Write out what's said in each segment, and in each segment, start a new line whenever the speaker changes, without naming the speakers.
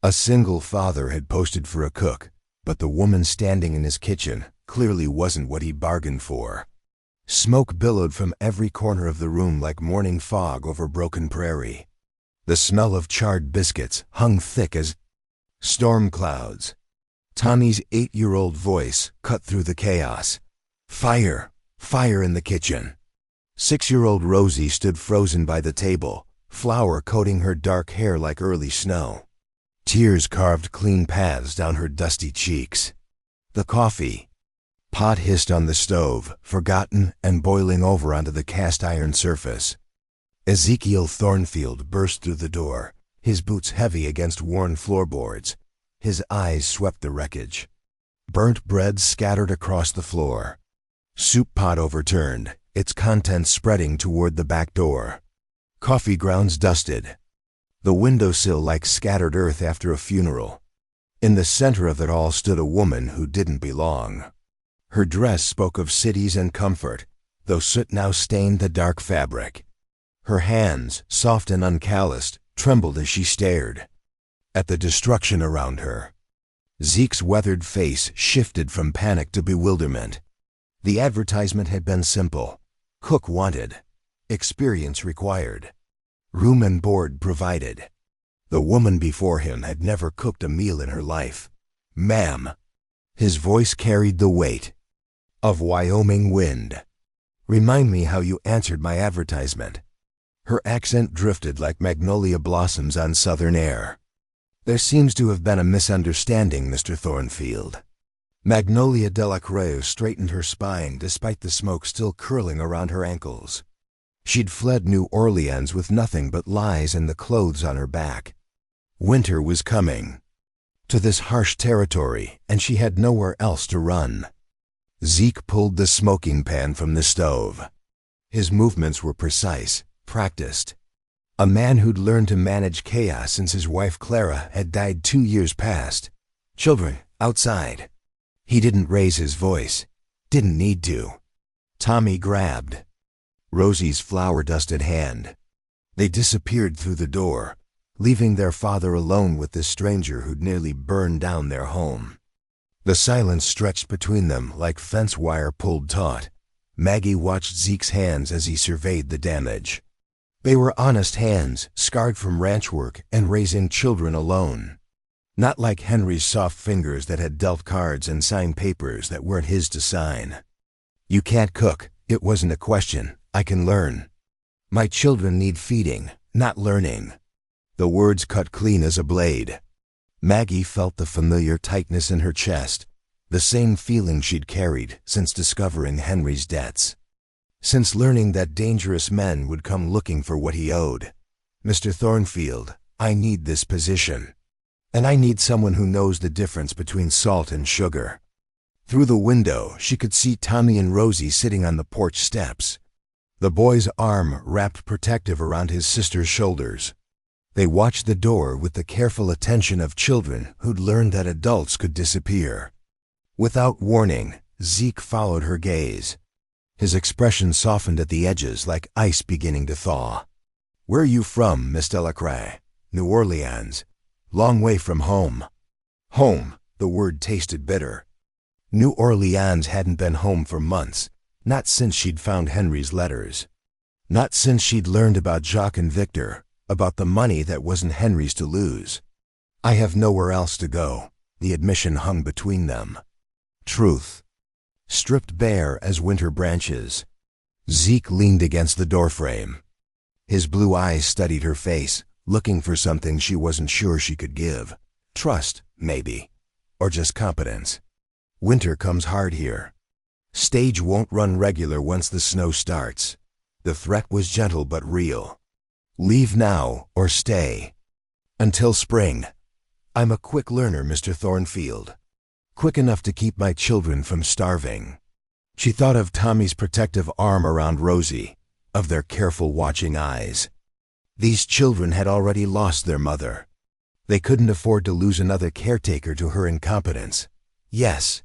A single father had posted for a cook, but the woman standing in his kitchen clearly wasn't what he bargained for. Smoke billowed from every corner of the room like morning fog over broken prairie. The smell of charred biscuits hung thick as storm clouds. Tommy's 8-year-old voice cut through the chaos. Fire! Fire in the kitchen! 6-year-old Rosie stood frozen by the table, flour coating her dark hair like early snow. Tears carved clean paths down her dusty cheeks. The coffee pot hissed on the stove, forgotten and boiling over onto the cast-iron surface. Ezekiel Thornfield burst through the door, his boots heavy against worn floorboards. His eyes swept the wreckage. Burnt bread scattered across the floor. Soup pot overturned, its contents spreading toward the back door. Coffee grounds dusted. The windowsill like scattered earth after a funeral. In the center of it all stood a woman who didn't belong. Her dress spoke of cities and comfort, though soot now stained the dark fabric. Her hands, soft and uncalloused, trembled as she stared at the destruction around her. Zeke's weathered face shifted from panic to bewilderment. The advertisement had been simple. Cook wanted. Experience required. Room and board provided. The woman before him had never cooked a meal in her life. Ma'am. His voice carried the weight of Wyoming wind. Remind me how you answered my advertisement. Her accent drifted like magnolia blossoms on southern air. There seems to have been a misunderstanding, Mr. Thornfield. Magnolia Delacreux straightened her spine despite the smoke still curling around her ankles. She'd fled New Orleans with nothing but lies and the clothes on her back. Winter was coming to this harsh territory, and she had nowhere else to run. Zeke pulled the smoking pan from the stove. His movements were precise, practiced. A man who'd learned to manage chaos since his wife Clara had died 2 years past. Children, outside. He didn't raise his voice. Didn't need to. Tommy grabbed Rosie's flour-dusted hand. They disappeared through the door, leaving their father alone with this stranger who'd nearly burned down their home. The silence stretched between them like fence wire pulled taut. Maggie watched Zeke's hands as he surveyed the damage. They were honest hands, scarred from ranch work and raising children alone. Not like Henry's soft fingers that had dealt cards and signed papers that weren't his to sign. You can't cook. It wasn't a question. I can learn. My children need feeding, not learning. The words cut clean as a blade. Maggie felt the familiar tightness in her chest, the same feeling she'd carried since discovering Henry's debts. Since learning that dangerous men would come looking for what he owed. Mr. Thornfield, I need this position. And I need someone who knows the difference between salt and sugar. Through the window, she could see Tommy and Rosie sitting on the porch steps. The boy's arm wrapped protective around his sister's shoulders. They watched the door with the careful attention of children who'd learned that adults could disappear. Without warning, Zeke followed her gaze. His expression softened at the edges like ice beginning to thaw. Where are you from, Miss Delacreux? New Orleans. Long way from home. Home, the word tasted bitter. New Orleans hadn't been home for months. Not since she'd found Henry's letters. Not since she'd learned about Jacques and Victor, about the money that wasn't Henry's to lose. I have nowhere else to go. The admission hung between them. Truth. Stripped bare as winter branches. Zeke leaned against the doorframe. His blue eyes studied her face, looking for something she wasn't sure she could give. Trust, maybe. Or just competence. Winter comes hard here. Stage won't run regular once the snow starts. The threat was gentle but real. Leave now or stay. Until spring. I'm a quick learner, Mr. Thornfield. Quick enough to keep my children from starving. She thought of Tommy's protective arm around Rosie, of their careful watching eyes. These children had already lost their mother. They couldn't afford to lose another caretaker to her incompetence. Yes.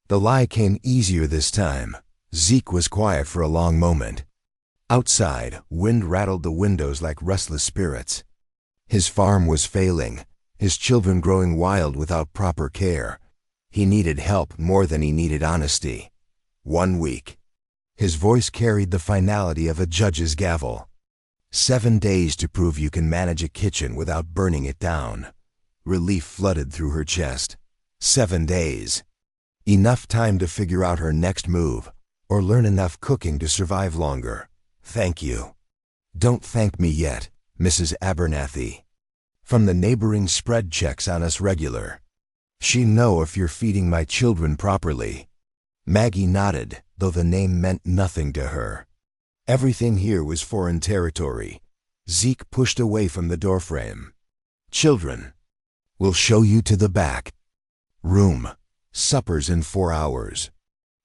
The lie came easier this time. Zeke was quiet for a long moment. Outside, wind rattled the windows like restless spirits. His farm was failing, his children growing wild without proper care. He needed help more than he needed honesty. 1 week. His voice carried the finality of a judge's gavel. 7 days to prove you can manage a kitchen without burning it down. Relief flooded through her chest. 7 days. Enough time to figure out her next move, or learn enough cooking to survive longer. Thank you. Don't thank me yet, Mrs. Abernathy. From the neighboring spread checks on us regular. She know if you're feeding my children properly. Maggie nodded, though the name meant nothing to her. Everything here was foreign territory. Zeke pushed away from the doorframe. Children. We'll show you to the back room. Supper's in 4 hours.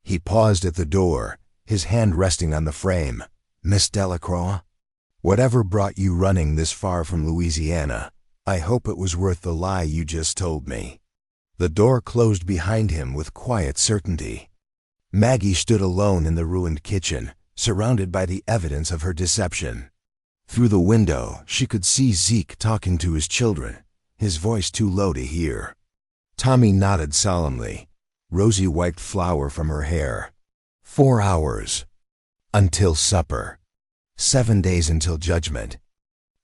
He paused at the door, his hand resting on the frame. Miss Delacroix? Whatever brought you running this far from Louisiana, I hope it was worth the lie you just told me. The door closed behind him with quiet certainty. Maggie stood alone in the ruined kitchen, surrounded by the evidence of her deception. Through the window, she could see Zeke talking to his children, his voice too low to hear. Tommy nodded solemnly. Rosie wiped flour from her hair. 4 hours. Until supper. 7 days until judgment.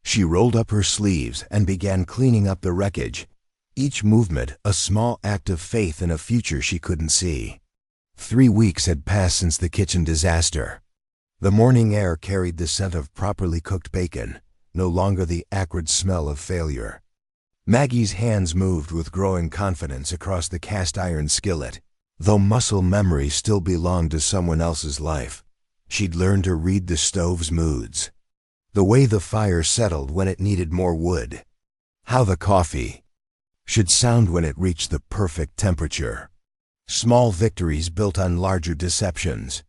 She rolled up her sleeves and began cleaning up the wreckage, each movement a small act of faith in a future she couldn't see. 3 weeks had passed since the kitchen disaster. The morning air carried the scent of properly cooked bacon, no longer the acrid smell of failure. Maggie's hands moved with growing confidence across the cast-iron skillet. Though muscle memory still belonged to someone else's life, she'd learned to read the stove's moods. The way the fire settled when it needed more wood. How the coffee should sound when it reached the perfect temperature. Small victories built on larger deceptions.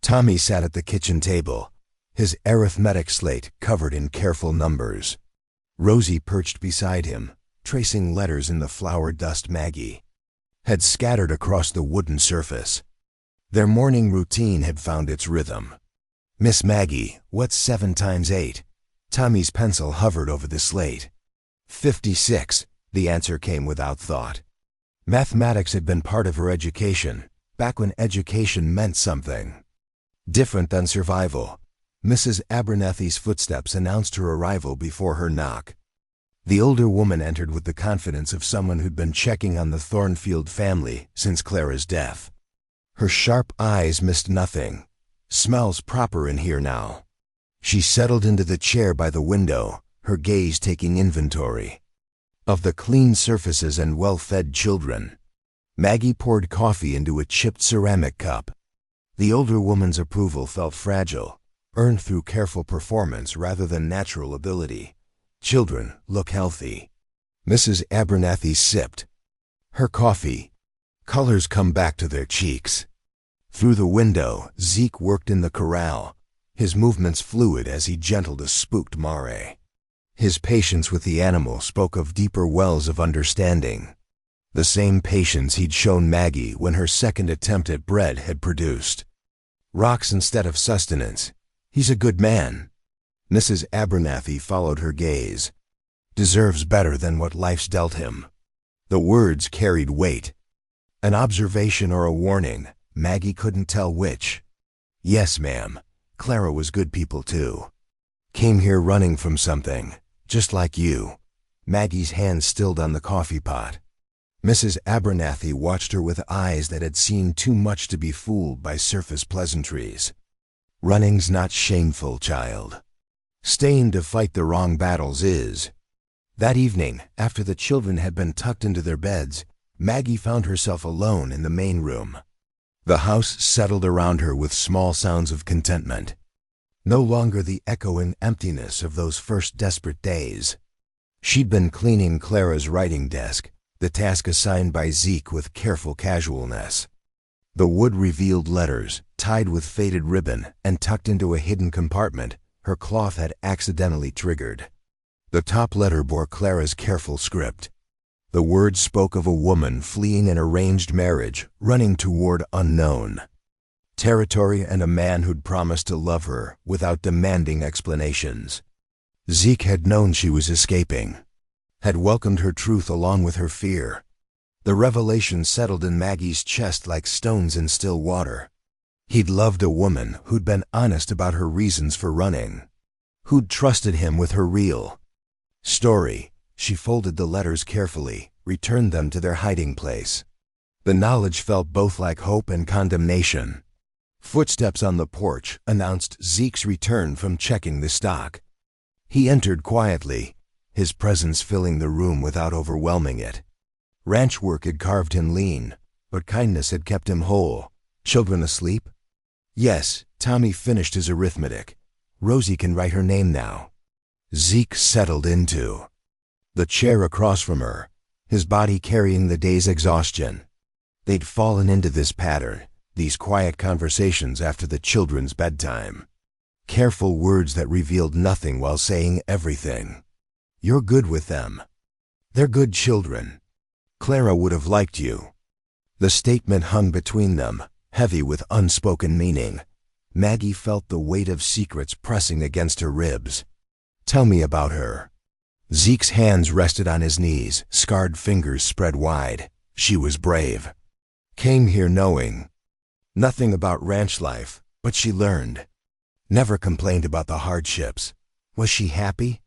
Tommy sat at the kitchen table, his arithmetic slate covered in careful numbers. Rosie perched beside him, tracing letters in the flour dust Maggie had scattered across the wooden surface. Their morning routine had found its rhythm. Miss Maggie, what's 7 times 8? Tommy's pencil hovered over the slate. 56, the answer came without thought. Mathematics had been part of her education, back when education meant something. Different than survival. Mrs. Abernathy's footsteps announced her arrival before her knock. The older woman entered with the confidence of someone who'd been checking on the Thornfield family since Clara's death. Her sharp eyes missed nothing. Smells proper in here now. She settled into the chair by the window, her gaze taking inventory of the clean surfaces and well-fed children. Maggie poured coffee into a chipped ceramic cup. The older woman's approval felt fragile, earned through careful performance rather than natural ability. Children look healthy. Mrs. Abernathy sipped her coffee. Colors come back to their cheeks. Through the window, Zeke worked in the corral, his movements fluid as he gentled a spooked mare. His patience with the animal spoke of deeper wells of understanding. The same patience he'd shown Maggie when her second attempt at bread had produced rocks instead of sustenance. He's a good man. Mrs. Abernathy followed her gaze. Deserves better than what life's dealt him. The words carried weight. An observation or a warning, Maggie couldn't tell which. Yes, ma'am. Clara was good people too. Came here running from something, just like you. Maggie's hand stilled on the coffee pot. Mrs. Abernathy watched her with eyes that had seen too much to be fooled by surface pleasantries. Running's not shameful, child. Staying to fight the wrong battles is. That evening, after the children had been tucked into their beds, Maggie found herself alone in the main room. The house settled around her with small sounds of contentment. No longer the echoing emptiness of those first desperate days. She'd been cleaning Clara's writing desk, the task assigned by Zeke with careful casualness. The wood-revealed letters, tied with faded ribbon and tucked into a hidden compartment, her cloth had accidentally triggered. The top letter bore Clara's careful script. The words spoke of a woman fleeing an arranged marriage, running toward unknown territory and a man who'd promised to love her without demanding explanations. Zeke had known she was escaping. had welcomed her truth along with her fear. The revelation settled in Maggie's chest like stones in still water. He'd loved a woman who'd been honest about her reasons for running, who'd trusted him with her real story. She folded the letters carefully, returned them to their hiding place. The knowledge felt both like hope and condemnation. Footsteps on the porch announced Zeke's return from checking the stock. He entered quietly, his presence filling the room without overwhelming it. Ranch work had carved him lean, but kindness had kept him whole. Children asleep? Yes, Tommy finished his arithmetic. Rosie can write her name now. Zeke settled into the chair across from her, his body carrying the day's exhaustion. They'd fallen into this pattern, these quiet conversations after the children's bedtime. Careful words that revealed nothing while saying everything. You're good with them. They're good children. Clara would have liked you. The statement hung between them, heavy with unspoken meaning. Maggie felt the weight of secrets pressing against her ribs. Tell me about her. Zeke's hands rested on his knees, scarred fingers spread wide. She was brave. Came here knowing nothing about ranch life, but she learned. Never complained about the hardships. Was she happy?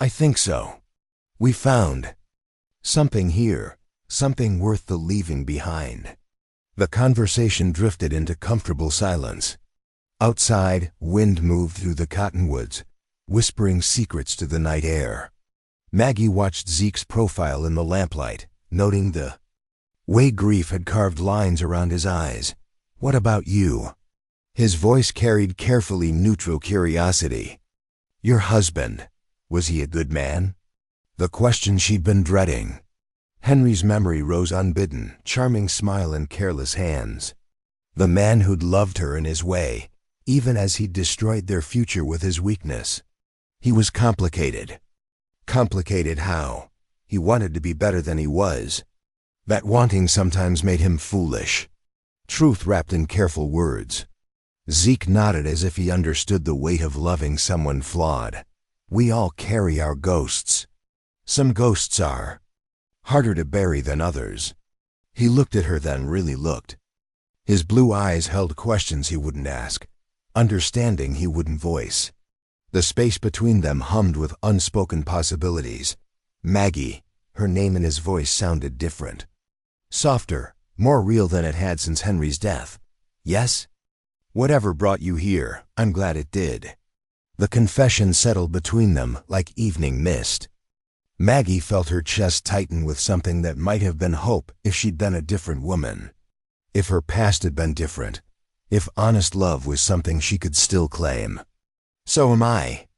I think so. We found something here, something worth the leaving behind. The conversation drifted into comfortable silence. Outside, wind moved through the cottonwoods, whispering secrets to the night air. Maggie watched Zeke's profile in the lamplight, noting the way grief had carved lines around his eyes. What about you? His voice carried carefully neutral curiosity. Your husband, was he a good man? The question she'd been dreading. Henry's memory rose unbidden, charming smile and careless hands. The man who'd loved her in his way, even as he'd destroyed their future with his weakness. He was complicated. Complicated how? He wanted to be better than he was. That wanting sometimes made him foolish. Truth wrapped in careful words. Zeke nodded as if he understood the weight of loving someone flawed. We all carry our ghosts. Some ghosts are harder to bury than others. He looked at her then, really looked. His blue eyes held questions he wouldn't ask, understanding he wouldn't voice. The space between them hummed with unspoken possibilities. Maggie, her name and his voice sounded different. Softer, more real than it had since Henry's death. Yes? Whatever brought you here, I'm glad it did. The confession settled between them like evening mist. Maggie felt her chest tighten with something that might have been hope if she'd been a different woman. If her past had been different. If honest love was something she could still claim. So am I.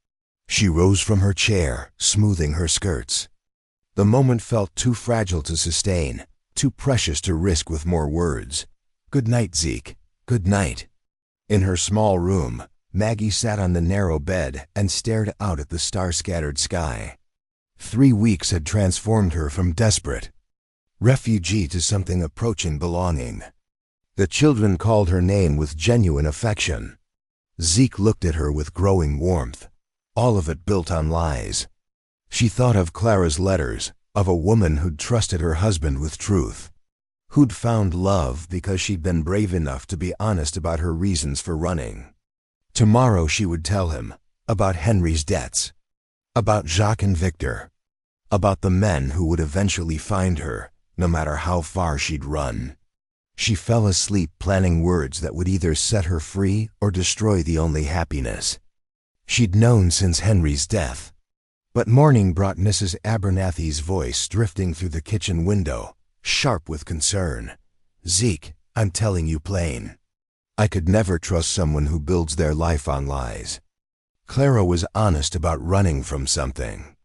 She rose from her chair, smoothing her skirts. The moment felt too fragile to sustain, too precious to risk with more words. Good night, Zeke. Good night. In her small room, Maggie sat on the narrow bed and stared out at the star-scattered sky. 3 weeks had transformed her from desperate refugee to something approaching belonging. The children called her name with genuine affection. Zeke looked at her with growing warmth, all of it built on lies. She thought of Clara's letters, of a woman who'd trusted her husband with truth, who'd found love because she'd been brave enough to be honest about her reasons for running. Tomorrow she would tell him about Henry's debts, about Jacques and Victor, about the men who would eventually find her, no matter how far she'd run. She fell asleep planning words that would either set her free or destroy the only happiness she'd known since Henry's death. But morning brought Mrs. Abernathy's voice drifting through the kitchen window, sharp with concern. Zeke, I'm telling you plain. I could never trust someone who builds their life on lies. Clara was honest about running from something.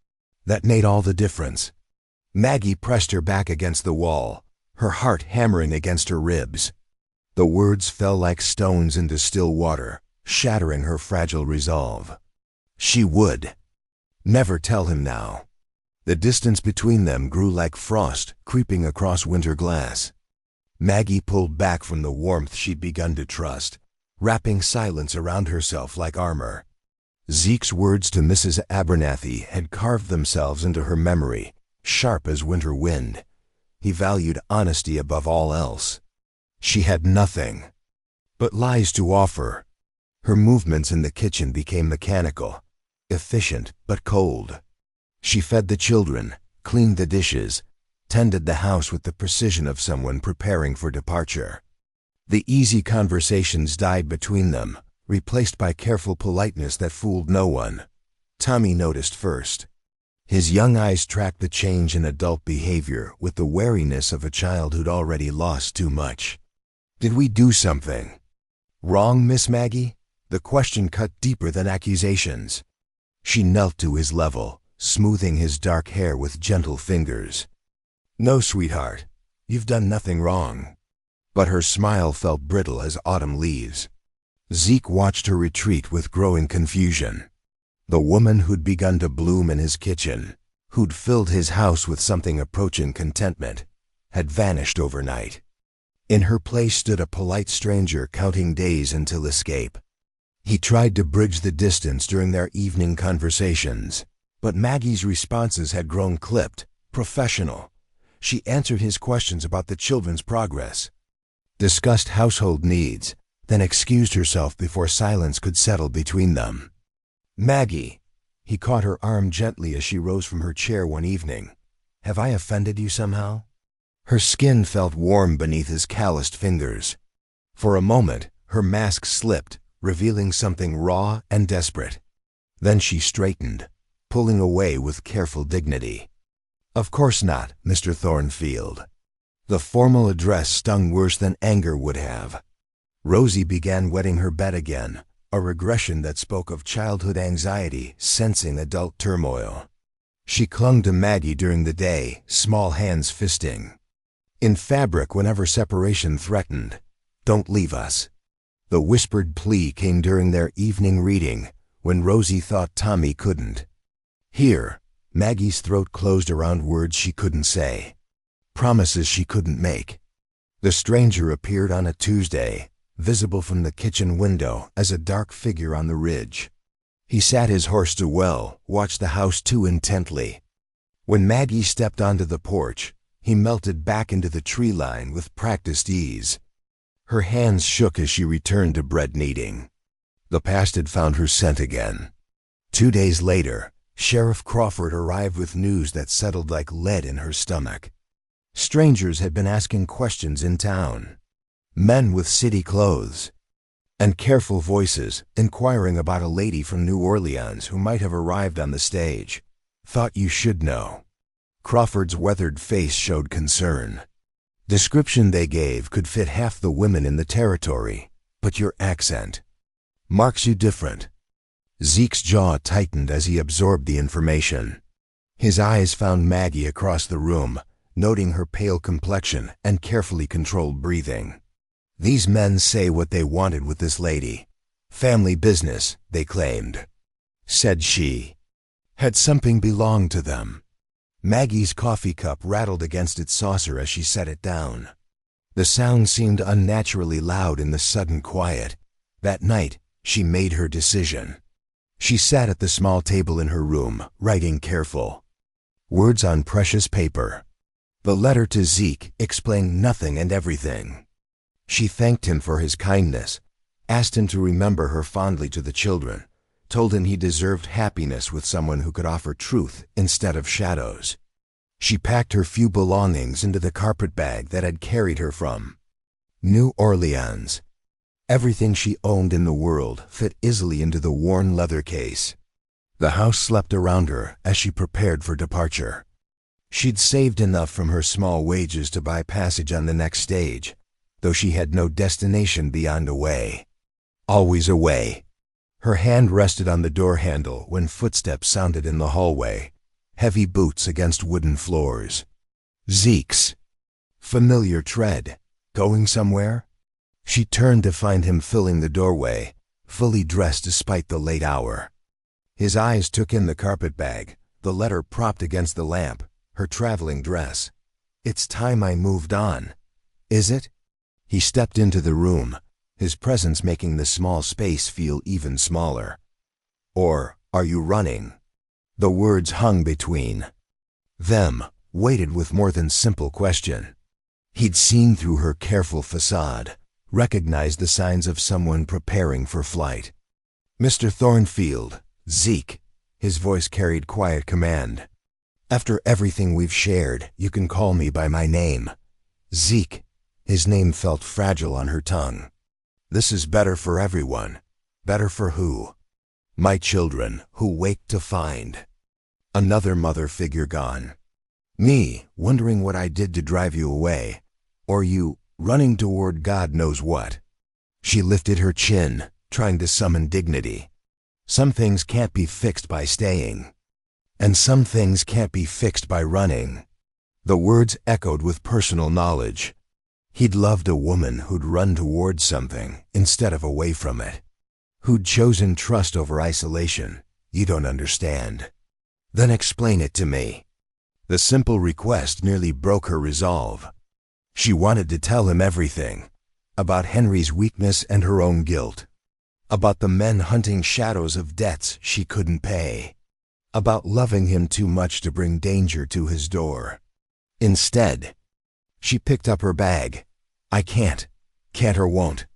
That made all the difference. Maggie pressed her back against the wall, her heart hammering against her ribs. The words fell like stones into still water, shattering her fragile resolve. She would never tell him now. The distance between them grew like frost creeping across winter glass. Maggie pulled back from the warmth she'd begun to trust, wrapping silence around herself like armor. Zeke's words to Mrs. Abernathy had carved themselves into her memory, sharp as winter wind. He valued honesty above all else. She had nothing but lies to offer. Her movements in the kitchen became mechanical, efficient but cold. She fed the children, cleaned the dishes, tended the house with the precision of someone preparing for departure. The easy conversations died between them, replaced by careful politeness that fooled no one. Tommy noticed first. His young eyes tracked the change in adult behavior with the wariness of a child who'd already lost too much. "Did we do something wrong, Miss Maggie?" The question cut deeper than accusations. She knelt to his level, smoothing his dark hair with gentle fingers. "No, sweetheart, you've done nothing wrong." But her smile felt brittle as autumn leaves. Zeke watched her retreat with growing confusion. The woman who'd begun to bloom in his kitchen, who'd filled his house with something approaching contentment, had vanished overnight. In her place stood a polite stranger counting days until escape. He tried to bridge the distance during their evening conversations, but Maggie's responses had grown clipped, professional. She answered his questions about the children's progress, discussed household needs, then excused herself before silence could settle between them. "Maggie," he caught her arm gently as she rose from her chair one evening. "Have I offended you somehow?" Her skin felt warm beneath his calloused fingers. For a moment, her mask slipped, revealing something raw and desperate. Then she straightened, pulling away with careful dignity. "Of course not, Mr. Thornfield." The formal address stung worse than anger would have. Rosie began wetting her bed again, a regression that spoke of childhood anxiety sensing adult turmoil. She clung to Maggie during the day, small hands fisting. In fabric whenever separation threatened. "Don't leave us." The whispered plea came during their evening reading, when Rosie thought Tommy couldn't. Here, Maggie's throat closed around words she couldn't say, promises she couldn't make. The stranger appeared on a Tuesday, visible from the kitchen window as a dark figure on the ridge. He sat his horse too well, watched the house too intently. When Maggie stepped onto the porch, he melted back into the tree line with practiced ease. Her hands shook as she returned to bread kneading. The past had found her scent again. 2 days later, Sheriff Crawford arrived with news that settled like lead in her stomach. Strangers had been asking questions in town. Men with city clothes, and careful voices inquiring about a lady from New Orleans who might have arrived on the stage. "Thought you should know." Crawford's weathered face showed concern. "Description they gave could fit half the women in the territory, but your accent marks you different." Zeke's jaw tightened as he absorbed the information. His eyes found Maggie across the room, noting her pale complexion and carefully controlled breathing. "These men say what they wanted with this lady. Family business, they claimed," said she. "Had something belonged to them." Maggie's coffee cup rattled against its saucer as she set it down. The sound seemed unnaturally loud in the sudden quiet. That night, she made her decision. She sat at the small table in her room, writing careful words on precious paper. The letter to Zeke explained nothing and everything. She thanked him for his kindness, asked him to remember her fondly to the children, told him he deserved happiness with someone who could offer truth instead of shadows. She packed her few belongings into the carpet bag that had carried her from New Orleans. Everything she owned in the world fit easily into the worn leather case. The house slept around her as she prepared for departure. She'd saved enough from her small wages to buy passage on the next stage, though she had no destination beyond away. Always away. Her hand rested on the door handle when footsteps sounded in the hallway, heavy boots against wooden floors. Zeke's familiar tread. Going somewhere? She turned to find him filling the doorway, fully dressed despite the late hour. His eyes took in the carpet bag, the letter propped against the lamp, her traveling dress. "It's time I moved on. Is it?" He stepped into the room, his presence making the small space feel even smaller. "Or are you running?" The words hung between. Them waited with more than simple question. He'd seen through her careful facade, recognized the signs of someone preparing for flight. "Mr. Thornfield, Zeke," his voice carried quiet command. "After everything we've shared, you can call me by my name." Zeke. His name felt fragile on her tongue. "This is better for everyone." Better for who? "My children, who wake to find." Another mother figure gone. "Me, wondering what I did to drive you away. Or you, running toward God knows what." She lifted her chin, trying to summon dignity. "Some things can't be fixed by staying. And some things can't be fixed by running." The words echoed with personal knowledge. He'd loved a woman who'd run toward something instead of away from it. Who'd chosen trust over isolation. "You don't understand." "Then explain it to me." The simple request nearly broke her resolve. She wanted to tell him everything. About Henry's weakness and her own guilt. About the men hunting shadows of debts she couldn't pay. About loving him too much to bring danger to his door. Instead, she picked up her bag. "I can't or won't."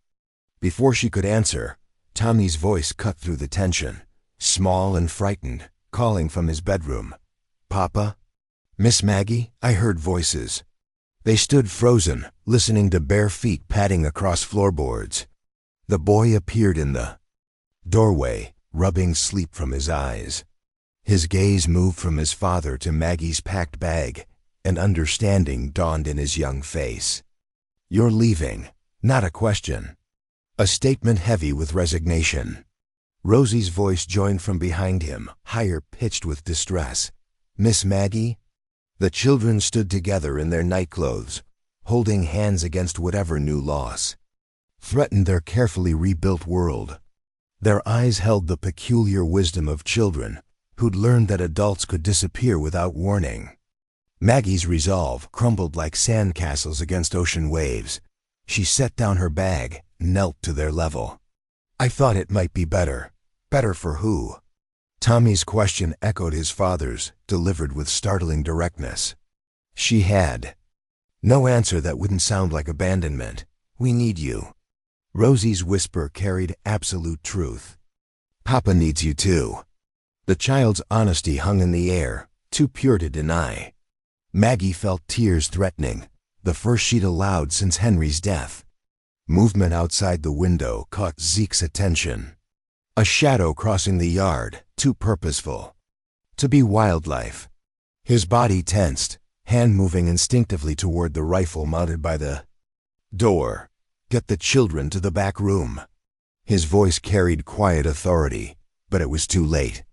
Before she could answer, Tommy's voice cut through the tension, small and frightened, calling from his bedroom. "Papa? Miss Maggie?" I heard voices. They stood frozen, listening to bare feet padding across floorboards. The boy appeared in the doorway, rubbing sleep from his eyes. His gaze moved from his father to Maggie's packed bag, and understanding dawned in his young face. "You're leaving." Not a question. A statement heavy with resignation. Rosie's voice joined from behind him, higher pitched with distress. "Miss Maggie?" The children stood together in their nightclothes, holding hands against whatever new loss threatened their carefully rebuilt world. Their eyes held the peculiar wisdom of children who'd learned that adults could disappear without warning. Maggie's resolve crumbled like sandcastles against ocean waves. She set down her bag, knelt to their level. "I thought it might be better." Better for who? Tommy's question echoed his father's, delivered with startling directness. She had no answer that wouldn't sound like abandonment. "We need you." Rosie's whisper carried absolute truth. "Papa needs you too." The child's honesty hung in the air, too pure to deny. Maggie felt tears threatening, the first she'd allowed since Henry's death. Movement outside the window caught Zeke's attention. A shadow crossing the yard, too purposeful to be wildlife. His body tensed, hand moving instinctively toward the rifle mounted by the door. "Get the children to the back room." His voice carried quiet authority, but it was too late.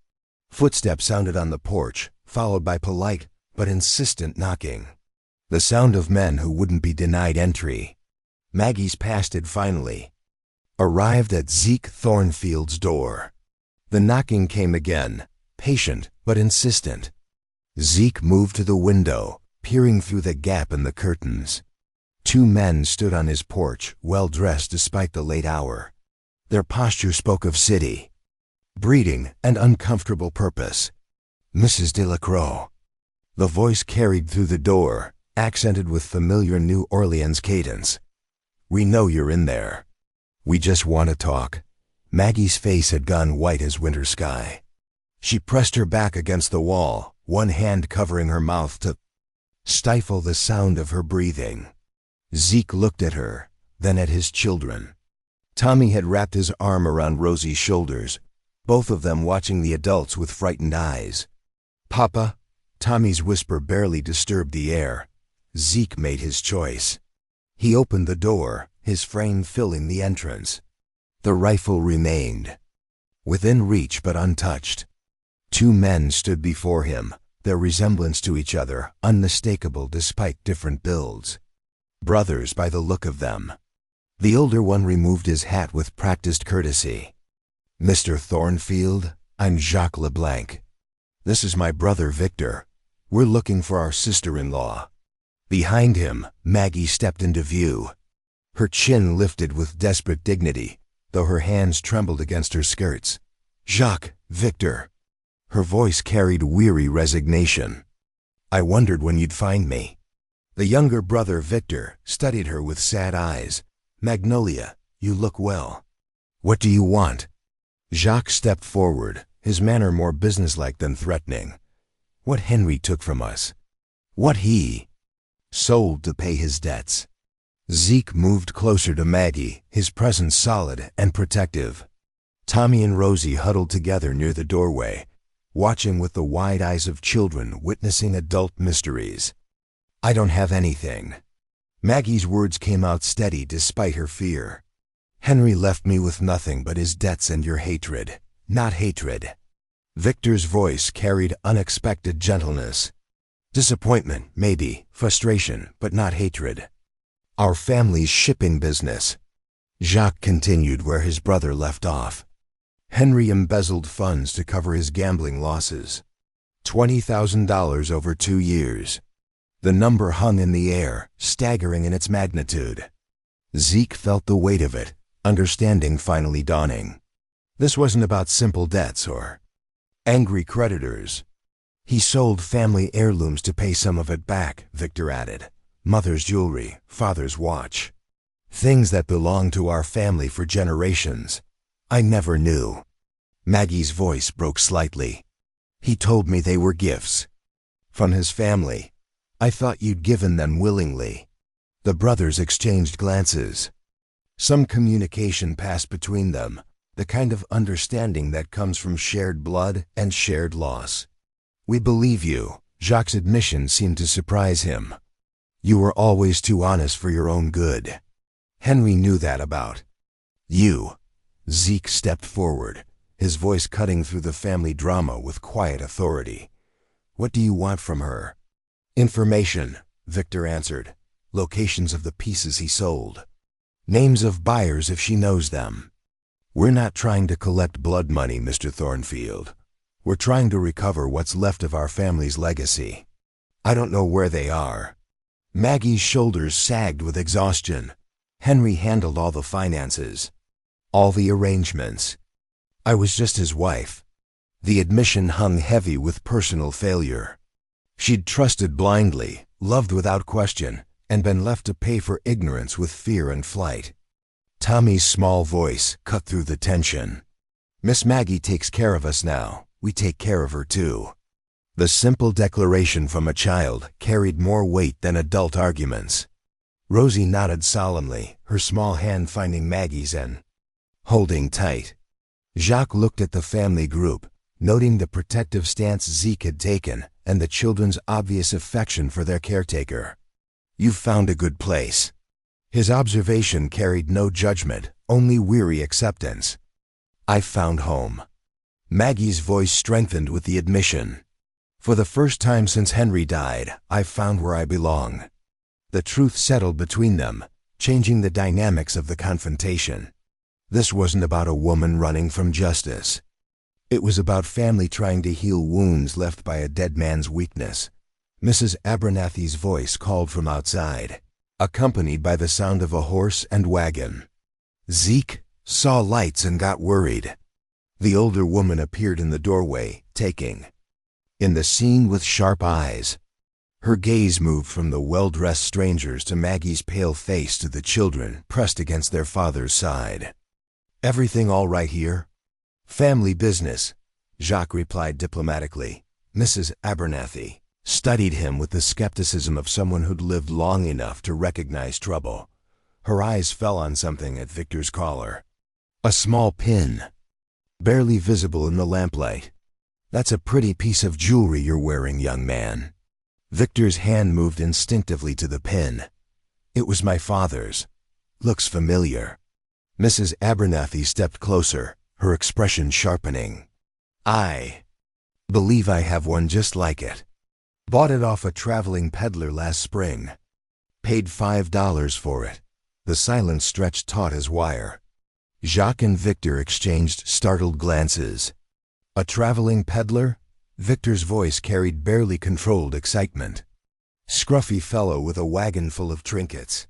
Footsteps sounded on the porch, followed by polite but insistent knocking. The sound of men who wouldn't be denied entry. Maggie's past had finally arrived at Zeke Thornfield's door. The knocking came again, patient but insistent. Zeke moved to the window, peering through the gap in the curtains. Two men stood on his porch, well-dressed despite the late hour. Their posture spoke of city, breeding, and uncomfortable purpose. "Mrs. Delacroix." The voice carried through the door, accented with familiar New Orleans cadence. "We know you're in there. We just want to talk." Maggie's face had gone white as winter sky. She pressed her back against the wall, one hand covering her mouth to stifle the sound of her breathing. Zeke looked at her, then at his children. Tommy had wrapped his arm around Rosie's shoulders, both of them watching the adults with frightened eyes. "Papa?" Tommy's whisper barely disturbed the air. Zeke made his choice. He opened the door, his frame filling the entrance. The rifle remained within reach but untouched. Two men stood before him, their resemblance to each other unmistakable despite different builds. Brothers by the look of them. The older one removed his hat with practiced courtesy. "Mr. Thornfield, I'm Jacques LeBlanc. This is my brother Victor. We're looking for our sister-in-law." Behind him, Maggie stepped into view. Her chin lifted with desperate dignity, though her hands trembled against her skirts. "Jacques, Victor." Her voice carried weary resignation. I wondered when you'd find me." The younger brother, Victor, studied her with sad eyes. "Magnolia, you look well. What do you want?" Jacques stepped forward, his manner more businesslike than threatening. "What Henry took from us. What he sold to pay his debts." Zeke moved closer to Maggie, his presence solid and protective. Tommy and Rosie huddled together near the doorway, watching with the wide eyes of children witnessing adult mysteries. "I don't have anything." Maggie's words came out steady despite her fear. "Henry left me with nothing but his debts and your hatred, not hatred." Victor's voice carried unexpected gentleness. "Disappointment, maybe, frustration, but not hatred. Our family's shipping business." Jacques continued where his brother left off. "Henry embezzled funds to cover his gambling losses. $20,000 over 2 years. The number hung in the air, staggering in its magnitude. Zeke felt the weight of it, understanding finally dawning. This wasn't about simple debts or angry creditors. "He sold family heirlooms to pay some of it back," Victor added. "Mother's jewelry, father's watch. Things that belonged to our family for generations. I never knew." Maggie's voice broke slightly. "He told me they were gifts. From his family. I thought you'd given them willingly." The brothers exchanged glances. Some communication passed between them, the kind of understanding that comes from shared blood and shared loss. "We believe you." Jacques' admission seemed to surprise him. "You were always too honest for your own good. Henry knew that about you." Zeke stepped forward, his voice cutting through the family drama with quiet authority. "What do you want from her?" "Information," Victor answered. "Locations of the pieces he sold. Names of buyers if she knows them. We're not trying to collect blood money, Mr. Thornfield. We're trying to recover what's left of our family's legacy. I don't know where they are." Maggie's shoulders sagged with exhaustion. "Henry handled all the finances. All the arrangements. I was just his wife." The admission hung heavy with personal failure. She'd trusted blindly, loved without question, and been left to pay for ignorance with fear and flight. Tommy's small voice cut through the tension. "Miss Maggie takes care of us now. We take care of her too." The simple declaration from a child carried more weight than adult arguments. Rosie nodded solemnly, her small hand finding Maggie's and holding tight. Jacques looked at the family group, noting the protective stance Zeke had taken and the children's obvious affection for their caretaker. "You've found a good place." His observation carried no judgment, only weary acceptance. "I've found home." Maggie's voice strengthened with the admission. "For the first time since Henry died, I've found where I belong." The truth settled between them, changing the dynamics of the confrontation. This wasn't about a woman running from justice. It was about family trying to heal wounds left by a dead man's weakness. Mrs. Abernathy's voice called from outside, accompanied by the sound of a horse and wagon. Zeke saw lights and got worried. The older woman appeared in the doorway, taking in the scene with sharp eyes. Her gaze moved from the well-dressed strangers to Maggie's pale face to the children pressed against their father's side. "Everything all right here?" "Family business," Jacques replied diplomatically. Mrs. Abernathy studied him with the skepticism of someone who'd lived long enough to recognize trouble. Her eyes fell on something at Victor's collar. A small pin, barely visible in the lamplight. "That's a pretty piece of jewelry you're wearing, young man." Victor's hand moved instinctively to the pin. "It was my father's. Looks familiar." Mrs. Abernathy stepped closer, her expression sharpening. "I believe I have one just like it. Bought it off a traveling peddler last spring. Paid $5 for it." The silence stretched taut as wire. Jacques and Victor exchanged startled glances. "A traveling peddler?" Victor's voice carried barely controlled excitement. "Scruffy fellow with a wagon full of trinkets,"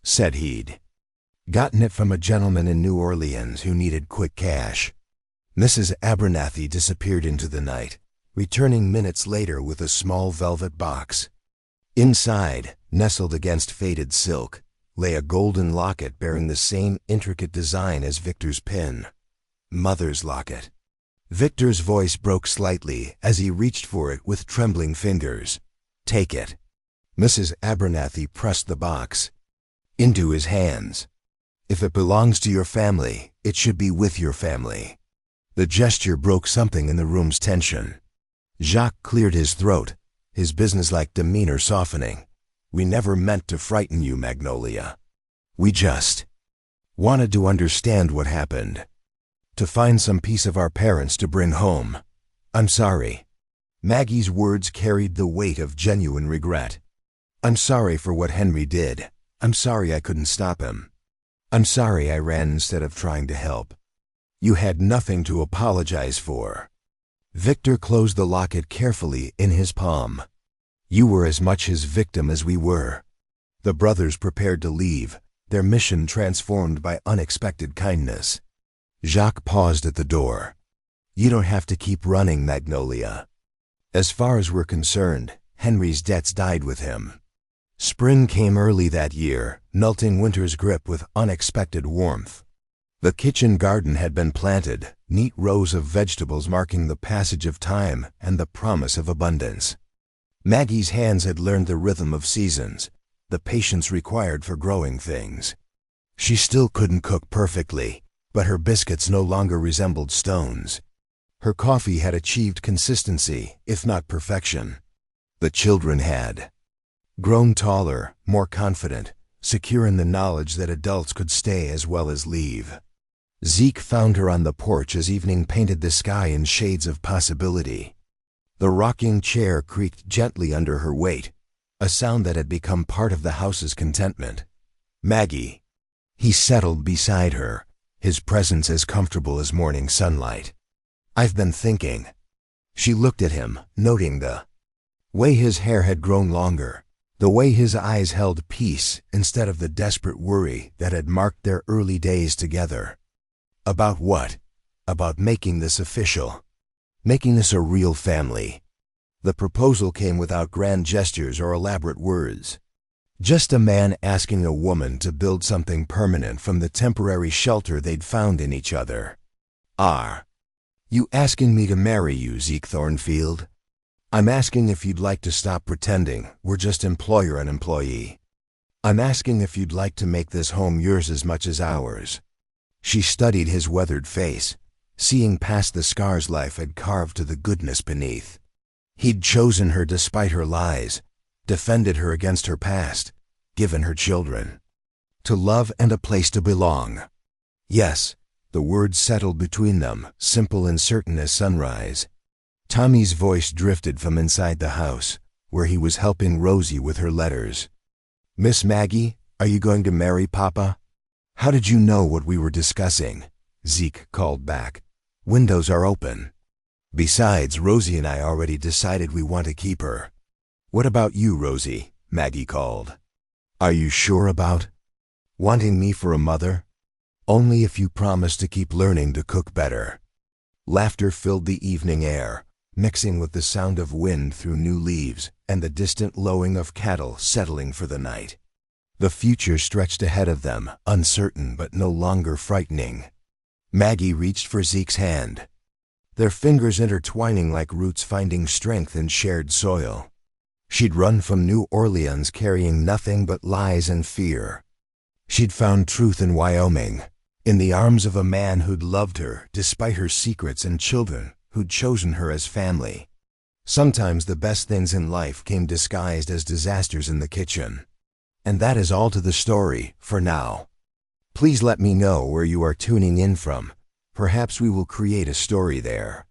said he'd gotten it from a gentleman in New Orleans who needed quick cash. Mrs. Abernathy disappeared into the night. returning minutes later with a small velvet box. Inside, nestled against faded silk, lay a golden locket bearing the same intricate design as Victor's pin. Mother's locket. Victor's voice broke slightly as he reached for it with trembling fingers. "Take it." Mrs. Abernathy pressed the box into his hands. "If it belongs to your family, it should be with your family." The gesture broke something in the room's tension. Jacques cleared his throat, his businesslike demeanor softening. "We never meant to frighten you, Magnolia. We just wanted to understand what happened. To find some piece of our parents to bring home. I'm sorry." Maggie's words carried the weight of genuine regret. "I'm sorry for what Henry did. I'm sorry I couldn't stop him. I'm sorry I ran instead of trying to help. You had nothing to apologize for." Victor closed the locket carefully in his palm. "You were as much his victim as we were." The brothers prepared to leave, their mission transformed by unexpected kindness. Jacques paused at the door. "You don't have to keep running, Magnolia. As far as we're concerned, Henry's debts died with him." Spring came early that year, melting winter's grip with unexpected warmth. The kitchen garden had been planted, neat rows of vegetables marking the passage of time and the promise of abundance. Maggie's hands had learned the rhythm of seasons, the patience required for growing things. She still couldn't cook perfectly, but her biscuits no longer resembled stones. Her coffee had achieved consistency, if not perfection. The children had grown taller, more confident, secure in the knowledge that adults could stay as well as leave. Zeke found her on the porch as evening painted the sky in shades of possibility. The rocking chair creaked gently under her weight, a sound that had become part of the house's contentment. "Maggie." He settled beside her, his presence as comfortable as morning sunlight. "I've been thinking." She looked at him, noting the way his hair had grown longer, the way his eyes held peace instead of the desperate worry that had marked their early days together. About what? About making this official. Making this a real family. The proposal came without grand gestures or elaborate words. Just a man asking a woman to build something permanent from the temporary shelter they'd found in each other. "Are you asking me to marry you, Zeke Thornfield? I'm asking if you'd like to stop pretending we're just employer and employee. I'm asking if you'd like to make this home yours as much as ours." She studied his weathered face, seeing past the scars life had carved to the goodness beneath. He'd chosen her despite her lies, defended her against her past, given her children. To love and a place to belong. Yes, the words settled between them, simple and certain as sunrise. Tommy's voice drifted from inside the house, where he was helping Rosie with her letters. "Miss Maggie, are you going to marry Papa?" "How did you know what we were discussing?" Zeke called back. "Windows are open. Besides, Rosie and I already decided we want to keep her." "What about you, Rosie?" Maggie called. "Are you sure about wanting me for a mother?" "Only if you promise to keep learning to cook better." Laughter filled the evening air, mixing with the sound of wind through new leaves and the distant lowing of cattle settling for the night. The future stretched ahead of them, uncertain but no longer frightening. Maggie reached for Zeke's hand, their fingers intertwining like roots finding strength in shared soil. She'd run from New Orleans carrying nothing but lies and fear. She'd found truth in Wyoming, in the arms of a man who'd loved her despite her secrets and children who'd chosen her as family. Sometimes the best things in life came disguised as disasters in the kitchen. And that is all to the story, for now. Please let me know where you are tuning in from. Perhaps we will create a story there.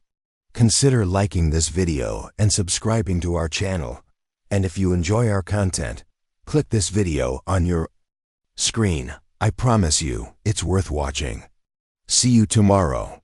Consider liking this video and subscribing to our channel. And if you enjoy our content, click this video on your screen. I promise you, it's worth watching. See you tomorrow.